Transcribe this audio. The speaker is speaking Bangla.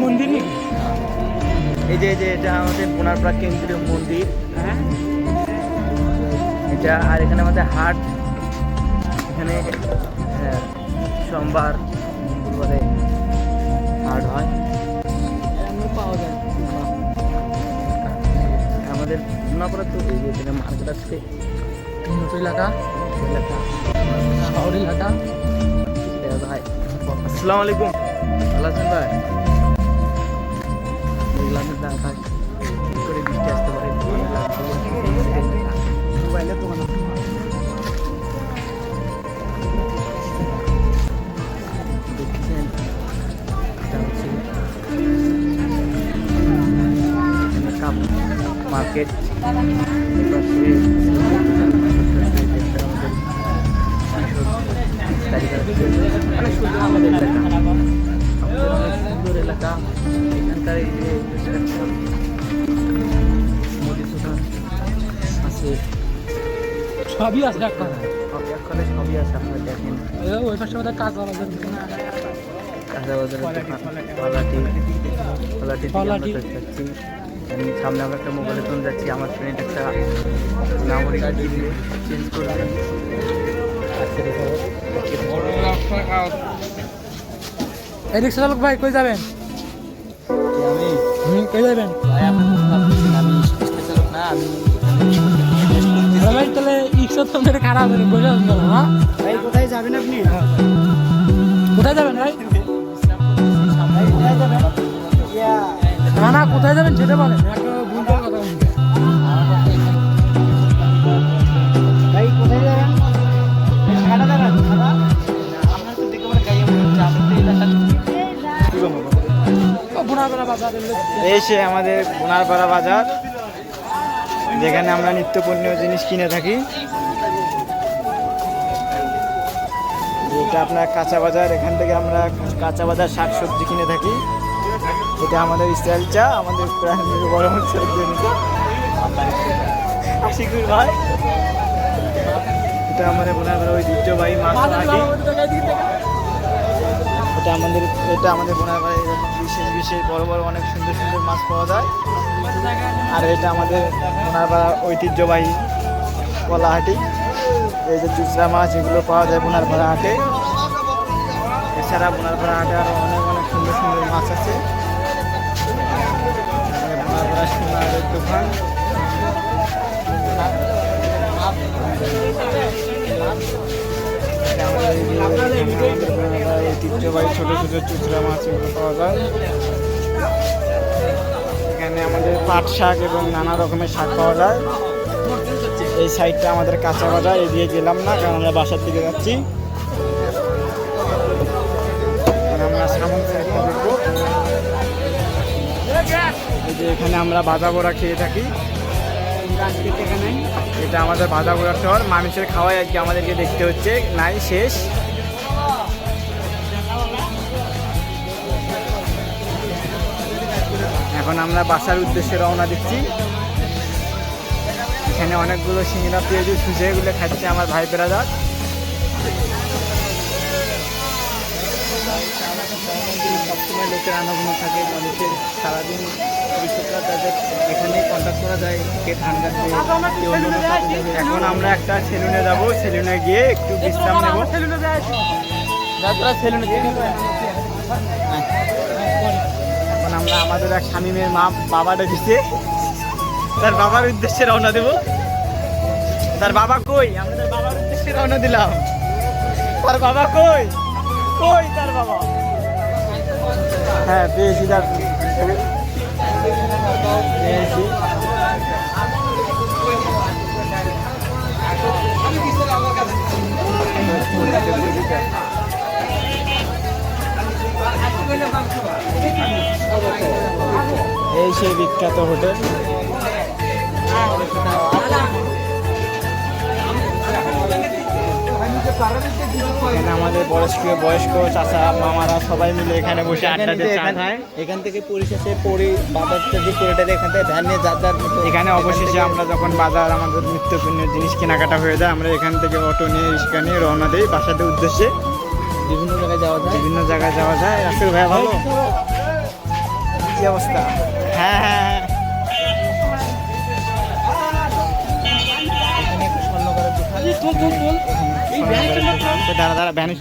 মন্দির এই যে এটা আমাদের বোনারপাড়া কেন্দ্রীয় মন্দির। হ্যাঁ, এটা আর এখানে আমাদের হাট, এখানে সোমবার মঙ্গলবারে হাট হয়, পাওয়া যায়। আমাদের বোনারপাড়া তো এই যে এখানে মার্কেট আছে, উন্নত এলাকা, শহর এলাকা। ভাই আসসালামু আলাইকুম, ভালো আছেন ভাই? দেখলাম ঢাকা করে বৃষ্টি আসতে পারে, মোবাইলের দোকান আছে। দেখছেন এটা হচ্ছে মার্কেট, অনেক সুন্দর আমাদের এলাকা, আমাদের অনেক সুন্দর এলাকা। এখানকার এই যে মুদির দোকান আছে, সবই আছে একটা, সবই একখানে সবই আছে। আপনারা দেখেন ওই পাশে আমাদের কাঁচা বাজার, কাঁচা বাজারের দোকান, পালাটি যাচ্ছি। আমি সামনে আমরা একটা মোবাইলের দোকান যাচ্ছি, আমার ফ্রেন্ড একটা নাগরিক চেঞ্জ করবে। এই রিক্সা চালক ভাই কই যাবেন? আমি কই যাবেন আমি রিক্সা চালক না, আমি ভাই। তাহলে রিক্সা তো মেরে খারাপ হয়ে বসে আসবে না ভাই। কোথায় যাবেন আপনি? কোথায় যাবেন ভাই? না না, কোথায় যাবেন সেটা বলেন, একটা ভুল করে কথা বলুন। ভাই কোথায় যাবেন? খাড়া দাঁড়ান, খাড়া আপনার তো দেখে আমার গায়ে বোনারপাড়া বাজার এই সে আমাদের বোনারপাড়া বাজার, যেখানে আমরা নিত্য পণ্য জিনিস কিনে থাকি। এটা আপনার কাঁচা বাজার, এখান থেকে আমরা কাঁচা বাজার শাকসবজি কিনে থাকি। এটা আমাদের স্টাইল চা, আমাদের প্রায় বড় হচ্ছে ভাই। এটা আমাদের বোনারপাড়া ঐতিহ্যবাহী মাছ হাঁটি। এটা আমাদের বোনারপাড়ায় বিশেষ বিশেষ বড় বড় অনেক সুন্দর সুন্দর মাছ পাওয়া যায়। আর এটা আমাদের বোনারপাড়ার ঐতিহ্যবাহী কলাহাটি, এই যে চুচড়া মাছ এগুলো পাওয়া যায় বোনারপাড়া হাটে। এছাড়া বোনারপাড়া হাটে আরও অনেক অনেক সুন্দর সুন্দর মাছ আছে। বোনারপাড়া সোনারের দোকান, ঐতিহ্যবাহী ছোটো ছোটো চুচড়া মাছ এগুলো পাওয়া যায়। এখানে আমাদের পাট শাক এবং নানা রকমের শাক পাওয়া যায়। এই সাইডটা আমাদের কাঁচা বাজার, এদিকে গেলাম না কারণ আমরা বাসার দিকে যাচ্ছি। আমরা সামন সাইডটা দেখবো, এই যে এখানে আমরা ভাজা বড়া খেয়ে থাকি। এটা আমাদের ভাজা বড়া শহর, মানুষের খাওয়াই আর কি আমাদেরকে দেখতে হচ্ছে, নাই শেষ। এখন আমরা বাসার উদ্দেশ্যে রওনা দিচ্ছি। এখানে অনেকগুলো সিঙ্গড়া পেঁয়াজু সুজে এগুলো খাচ্ছে আমার ভাই বেড়াদার। সবসময় লোকের আনাগোনা থাকে, মানুষের সারাদিন কৃষকরা তাদের এখানে কন্ট্যাক্ট করা যায়, কে ধান কাটবে। এখন আমরা একটা সেলুনে যাব, সেলুনে গিয়ে একটু বিশ্রাম নেব। এখন আমরা আমাদের এক স্বামীমের বাবাটা দিচ্ছে, তার বাবার উদ্দেশ্যে রওনা দেব। তার বাবা কই? আমরা তার বাবার উদ্দেশ্যে রওনা দিলাম। তার বাবা কই? কই তার বাবা? হ্যাঁ পেয়েছি, তার পেয়েছি। এই সেই বিখ্যাত হোটেল। এখানে আমাদের বয়স্ক চাচা মামারা সবাই মিলে এখানে বসে আড্ডা দিতে খায়। এখান থেকে পরিশেষে বাজারটা যে করে এখান থেকে ধ্যান নিয়ে যার এখানে অবশেষে আমরা যখন বাজার আমাদের নিত্যপণ্যের জিনিস কেনাকাটা হয়ে যায়, আমরা এখান থেকে অটো নিয়ে রিক্সা নিয়ে রওনা দিই বাসাতে উদ্দেশ্যে। বিভিন্ন জায়গায় যাওয়া যায়। বিভিন্ন জায়গায় যাওয়া যায়। রাসেল ভাইয়া ভালো? কি অবস্থা? হ্যাঁ হ্যাঁ হ্যাঁ। এখানে একটা স্বর্ণকারের দোকান। দাঁড়া দাঁড়া ভ্যানিশ